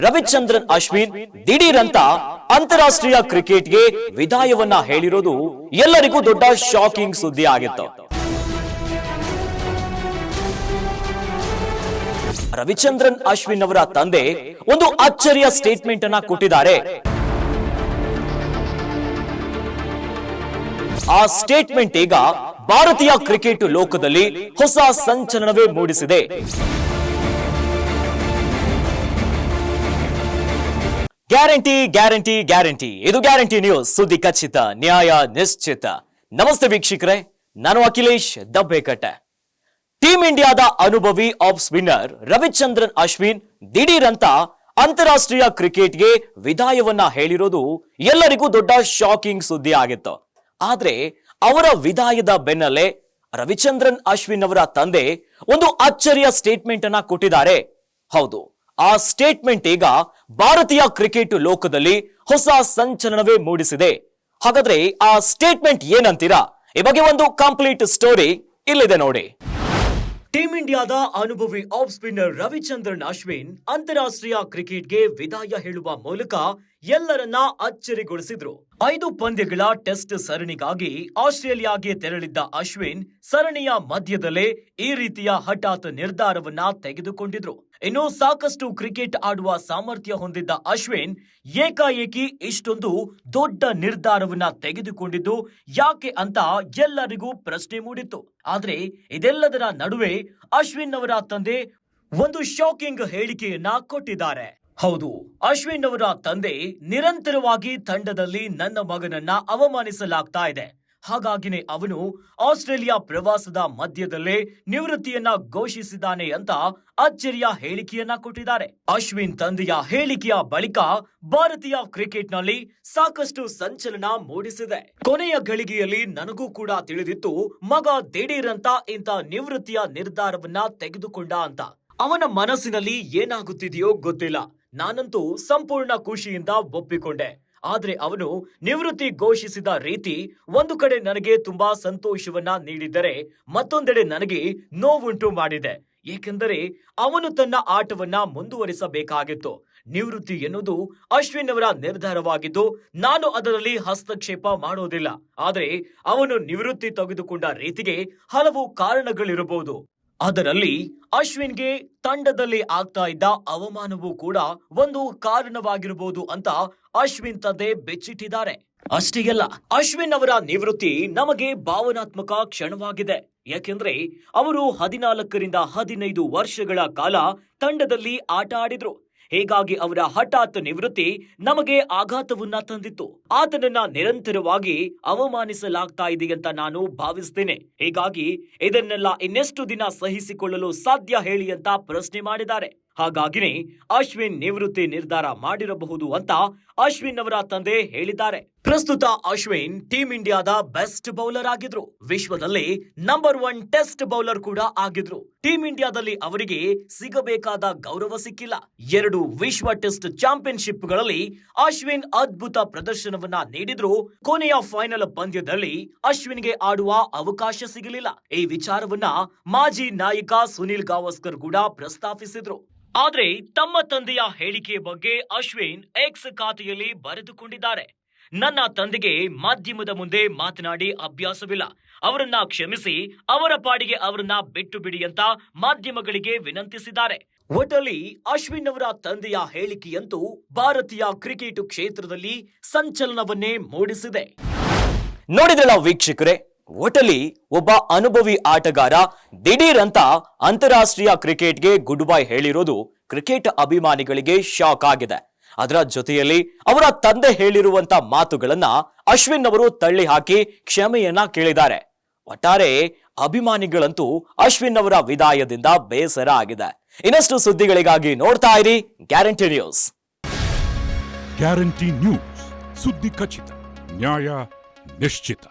ರವಿಚಂದ್ರನ್ ಅಶ್ವಿನ್ ದಿಢೀರಂತ ಅಂತಾರಾಷ್ಟ್ರೀಯ ಕ್ರಿಕೆಟ್ಗೆ ವಿದಾಯವನ್ನ ಹೇಳಿರೋದು ಎಲ್ಲರಿಗೂ ದೊಡ್ಡ ಶಾಕಿಂಗ್ ಸುದ್ದಿ ಆಗಿತ್ತು. ರವಿಚಂದ್ರನ್ ಅಶ್ವಿನ್ ಅವರ ತಂದೆ ಒಂದು ಅಚ್ಚರಿಯ ಸ್ಟೇಟ್ಮೆಂಟ್ ಅನ್ನ ಕೊಟ್ಟಿದ್ದಾರೆ. ಆ ಸ್ಟೇಟ್ಮೆಂಟ್ ಈಗ ಭಾರತೀಯ ಕ್ರಿಕೆಟ್ ಲೋಕದಲ್ಲಿ ಹೊಸ ಸಂಚಲನವೇ ಮೂಡಿಸಿದೆ. ಗ್ಯಾರಂಟಿ ಗ್ಯಾರಂಟಿ ಗ್ಯಾರಂಟಿ, ಇದು ಗ್ಯಾರಂಟಿ ನ್ಯೂಸ್, ಸುದ್ದಿ ಖಚಿತ, ನ್ಯಾಯ ನಿಶ್ಚಿತ. ನಮಸ್ತೆ ವೀಕ್ಷಕರೇ, ನಾನು ಅಖಿಲೇಶ್ ದಬ್ಬೆಕಟ್ಟೆ. ಟೀಂ ಇಂಡಿಯಾದ ಅನುಭವಿ ಆಫ್ ಸ್ಪಿನ್ನರ್ ರವಿಚಂದ್ರನ್ ಅಶ್ವಿನ್ ದಿಢೀರಂತ ಅಂತಾರಾಷ್ಟ್ರೀಯ ಕ್ರಿಕೆಟ್ಗೆ ವಿದಾಯವನ್ನ ಹೇಳಿರೋದು ಎಲ್ಲರಿಗೂ ದೊಡ್ಡ ಶಾಕಿಂಗ್ ಸುದ್ದಿ ಆಗಿತ್ತು. ಆದ್ರೆ ಅವರ ವಿದಾಯದ ಬೆನ್ನಲ್ಲೇ ರವಿಚಂದ್ರನ್ ಅಶ್ವಿನ್ ಅವರ ತಂದೆ ಒಂದು ಅಚ್ಚರಿಯ ಸ್ಟೇಟ್ಮೆಂಟ್ ಅನ್ನ ಕೊಟ್ಟಿದ್ದಾರೆ. ಹೌದು, ಆ ಸ್ಟೇಟ್ಮೆಂಟ್ ಈಗ ಭಾರತೀಯ ಕ್ರಿಕೆಟ್ ಲೋಕದಲ್ಲಿ ಹೊಸ ಸಂಚಲನವೇ ಮೂಡಿಸಿದೆ. ಹಾಗಾದ್ರೆ ಆ ಸ್ಟೇಟ್ಮೆಂಟ್ ಏನಂತೀರಾ? ಈ ಬಗ್ಗೆ ಒಂದು ಕಂಪ್ಲೀಟ್ ಸ್ಟೋರಿ ಇಲ್ಲಿದೆ ನೋಡಿ. ಟೀಂ ಇಂಡಿಯಾದ ಅನುಭವಿ ಆಫ್ ಸ್ಪಿನ್ನರ್ ರವಿಚಂದ್ರನ್ ಅಶ್ವಿನ್ ಅಂತಾರಾಷ್ಟ್ರೀಯ ಕ್ರಿಕೆಟ್ಗೆ ವಿದಾಯ ಹೇಳುವ ಮೂಲಕ ಎಲ್ಲರನ್ನ ಅಚ್ಚರಿಗೊಳಿಸಿದ್ರು. 5 ಪಂದ್ಯಗಳ ಟೆಸ್ಟ್ ಸರಣಿಗಾಗಿ ಆಸ್ಟ್ರೇಲಿಯಾಗೆ ತೆರಳಿದ್ದ ಅಶ್ವಿನ್ ಸರಣಿಯ ಮಧ್ಯದಲ್ಲೇ ಈ ರೀತಿಯ ಹಠಾತ್ ನಿರ್ಧಾರವನ್ನ ತೆಗೆದುಕೊಂಡಿದ್ರು. ಇನ್ನು ಸಾಕಷ್ಟು ಕ್ರಿಕೆಟ್ ಆಡುವ ಸಾಮರ್ಥ್ಯ ಹೊಂದಿದ್ದ ಅಶ್ವಿನ್ ಏಕಾಏಕಿ ಇಷ್ಟೊಂದು ದೊಡ್ಡ ನಿರ್ಧಾರವನ್ನ ತೆಗೆದುಕೊಂಡಿದ್ದು ಯಾಕೆ ಅಂತ ಎಲ್ಲರಿಗೂ ಪ್ರಶ್ನೆ ಮೂಡಿತ್ತು. ಆದ್ರೆ ಇದೆಲ್ಲದರ ನಡುವೆ ಅಶ್ವಿನ್ ಅವರ ತಂದೆ ಒಂದು ಶಾಕಿಂಗ್ ಹೇಳಿಕೆಯನ್ನ ಕೊಟ್ಟಿದ್ದಾರೆ. ಹೌದು, ಅಶ್ವಿನ್ ಅವರ ತಂದೆ ನಿರಂತರವಾಗಿ ತಂಡದಲ್ಲಿ ನನ್ನ ಮಗನನ್ನ ಅವಮಾನಿಸಲಾಗ್ತಾ ಇದೆ, ಹಾಗಾಗಿನೇ ಅವನು ಆಸ್ಟ್ರೇಲಿಯಾ ಪ್ರವಾಸದ ಮಧ್ಯದಲ್ಲೇ ನಿವೃತ್ತಿಯನ್ನ ಘೋಷಿಸಿದ್ದಾನೆ ಅಂತ ಅಚ್ಚರಿಯ ಹೇಳಿಕೆಯನ್ನ ಕೊಟ್ಟಿದ್ದಾರೆ. ಅಶ್ವಿನ್ ತಂದೆಯ ಹೇಳಿಕೆಯ ಬಳಿಕ ಭಾರತೀಯ ಕ್ರಿಕೆಟ್ನಲ್ಲಿ ಸಾಕಷ್ಟು ಸಂಚಲನ ಮೂಡಿಸಿದೆ. ಕೊನೆಯ ಗಳಿಗೆಯಲ್ಲಿ ನನಗೂ ಕೂಡ ತಿಳಿದಿತ್ತು ಮಗ ದಿಢೀರಂತ ಇಂಥ ನಿವೃತ್ತಿಯ ನಿರ್ಧಾರವನ್ನ ತೆಗೆದುಕೊಂಡ ಅಂತ. ಅವನ ಮನಸ್ಸಿನಲ್ಲಿ ಏನಾಗುತ್ತಿದೆಯೋ ಗೊತ್ತಿಲ್ಲ. ನಾನಂತೂ ಸಂಪೂರ್ಣ ಖುಷಿಯಿಂದ ಒಪ್ಪಿಕೊಂಡೆ. ಆದ್ರೆ ಅವನು ನಿವೃತ್ತಿ ಘೋಷಿಸಿದ ರೀತಿ ಒಂದು ಕಡೆ ನನಗೆ ತುಂಬಾ ಸಂತೋಷವನ್ನ ನೀಡಿದರೆ ಮತ್ತೊಂದೆಡೆ ನನಗೆ ನೋವುಂಟು ಮಾಡಿದೆ. ಏಕೆಂದರೆ ಅವನು ತನ್ನ ಆಟವನ್ನ ಮುಂದುವರಿಸಬೇಕಾಗಿತ್ತು. ನಿವೃತ್ತಿ ಎನ್ನುವುದು ಅಶ್ವಿನ್ ಅವರ ನಿರ್ಧಾರವಾಗಿದ್ದು ನಾನು ಅದರಲ್ಲಿ ಹಸ್ತಕ್ಷೇಪ ಮಾಡೋದಿಲ್ಲ. ಆದ್ರೆ ಅವನು ನಿವೃತ್ತಿ ತೆಗೆದುಕೊಂಡ ರೀತಿಗೆ ಹಲವು ಕಾರಣಗಳಿರಬಹುದು. ಅದರಲ್ಲಿ ಅಶ್ವಿನ್ಗೆ ತಂಡದಲ್ಲಿ ಆಗ್ತಾ ಇದ್ದ ಅವಮಾನವೂ ಕೂಡ ಒಂದು ಕಾರಣವಾಗಿರಬಹುದು ಅಂತ ಅಶ್ವಿನ್ ತಂದೆ ಬೆಚ್ಚಿಟ್ಟಿದ್ದಾರೆ. ಅಷ್ಟೇ ಅಲ್ಲ, ಅಶ್ವಿನ್ ಅವರ ನಿವೃತ್ತಿ ನಮಗೆ ಭಾವನಾತ್ಮಕ ಕ್ಷಣವಾಗಿದೆ. ಯಾಕೆಂದ್ರೆ ಅವರು 14ರಿಂದ 15 ವರ್ಷಗಳ ಕಾಲ ತಂಡದಲ್ಲಿ ಆಟ ಆಡಿದ್ರು. ಹೀಗಾಗಿ ಅವರ ಹಠಾತ್ ನಿವೃತ್ತಿ ನಮಗೆ ಆಘಾತವನ್ನ ತಂದಿತ್ತು. ಆತನನ್ನ ನಿರಂತರವಾಗಿ ಅವಮಾನಿಸಲಾಗ್ತಾ ಇದೆ ಅಂತ ನಾನು ಭಾವಿಸ್ತೇನೆ. ಹೀಗಾಗಿ ಇದನ್ನೆಲ್ಲ ಇನ್ನೆಷ್ಟು ದಿನ ಸಹಿಸಿಕೊಳ್ಳಲು ಸಾಧ್ಯ ಹೇಳಿ ಅಂತ ಪ್ರಶ್ನೆ ಮಾಡಿದ್ದಾರೆ. ಹಾಗಾಗಿನೇ ಅಶ್ವಿನ್ ನಿವೃತ್ತಿ ನಿರ್ಧಾರ ಮಾಡಿರಬಹುದು ಅಂತ ಅಶ್ವಿನ್ ಅವರ ತಂದೆ ಹೇಳಿದ್ದಾರೆ. ಪ್ರಸ್ತುತ ಅಶ್ವಿನ್ ಟೀಂ ಇಂಡಿಯಾದ ಬೆಸ್ಟ್ ಬೌಲರ್ ಆಗಿದ್ರು. ವಿಶ್ವದಲ್ಲಿ ನಂಬರ್ 1 ಟೆಸ್ಟ್ ಬೌಲರ್ ಕೂಡ ಆಗಿದ್ರು. ಟೀಂ ಇಂಡಿಯಾದಲ್ಲಿ ಅವರಿಗೆ ಸಿಗಬೇಕಾದ ಗೌರವ ಸಿಕ್ಕಿಲ್ಲ. 2 ವಿಶ್ವ ಟೆಸ್ಟ್ ಚಾಂಪಿಯನ್ಶಿಪ್ಗಳಲ್ಲಿ ಅಶ್ವಿನ್ ಅದ್ಭುತ ಪ್ರದರ್ಶನವನ್ನ ನೀಡಿದ್ರು. ಕೊನೆಯ ಫೈನಲ್ ಪಂದ್ಯದಲ್ಲಿ ಅಶ್ವಿನ್ಗೆ ಆಡುವ ಅವಕಾಶ ಸಿಗಲಿಲ್ಲ. ಈ ವಿಚಾರವನ್ನ ಮಾಜಿ ನಾಯಕ ಸುನಿಲ್ ಗಾವಸ್ಕರ್ ಕೂಡ ಪ್ರಸ್ತಾಪಿಸಿದ್ರು. ಆದ್ರೆ ತಮ್ಮ ತಂದೆಯ ಹೇಳಿಕೆಯ ಬಗ್ಗೆ ಅಶ್ವಿನ್ ಎಕ್ಸ್ ಖಾತೆಯಲ್ಲಿ ಬರೆದುಕೊಂಡಿದ್ದಾರೆ. ನನ್ನ ತಂದೆಗೆ ಮಾಧ್ಯಮದ ಮುಂದೆ ಮಾತನಾಡಿ ಅಭ್ಯಾಸವಿಲ್ಲ. ಅವರನ್ನ ಕ್ಷಮಿಸಿ ಅವರ ಪಾಡಿಗೆ ಅವರನ್ನ ಬಿಟ್ಟು ಬಿಡಿ ಅಂತ ಮಾಧ್ಯಮಗಳಿಗೆ ವಿನಂತಿಸಿದ್ದಾರೆ. ಒಟ್ಟಲ್ಲಿ ಅಶ್ವಿನ್ ಅವರ ತಂದೆಯ ಹೇಳಿಕೆಯಂತೂ ಭಾರತೀಯ ಕ್ರಿಕೆಟ್ ಕ್ಷೇತ್ರದಲ್ಲಿ ಸಂಚಲನವನ್ನೇ ಮೂಡಿಸಿದೆ. ನೋಡಿದ್ರಲ್ಲ ವೀಕ್ಷಕರೇ, ಒಟ್ಟಲ್ಲಿ ಒಬ್ಬ ಅನುಭವಿ ಆಟಗಾರ ದಿಢೀರ್ ಅಂತ ಅಂತಾರಾಷ್ಟ್ರೀಯ ಕ್ರಿಕೆಟ್ಗೆ ಗುಡ್ ಬೈ ಹೇಳಿರೋದು ಕ್ರಿಕೆಟ್ ಅಭಿಮಾನಿಗಳಿಗೆ ಶಾಕ್ ಆಗಿದೆ. ಅದರ ಜೊತೆಯಲ್ಲಿ ಅವರ ತಂದೆ ಹೇಳಿರುವಂತ ಮಾತುಗಳನ್ನ ಅಶ್ವಿನ್ ಅವರು ತಳ್ಳಿ ಹಾಕಿ ಕ್ಷಮೆಯನ್ನ ಕೇಳಿದ್ದಾರೆ. ಒಟ್ಟಾರೆ ಅಭಿಮಾನಿಗಳಂತೂ ಅಶ್ವಿನ್ ಅವರ ವಿದಾಯದಿಂದ ಬೇಸರ ಆಗಿದೆ. ಇನ್ನಷ್ಟು ಸುದ್ದಿಗಳಿಗಾಗಿ ನೋಡ್ತಾ ಇರಿ ಗ್ಯಾರಂಟಿ ನ್ಯೂಸ್. ಗ್ಯಾರಂಟಿ ನ್ಯೂಸ್, ಸುದ್ದಿ ಖಚಿತ, ನ್ಯಾಯ ನಿಶ್ಚಿತ.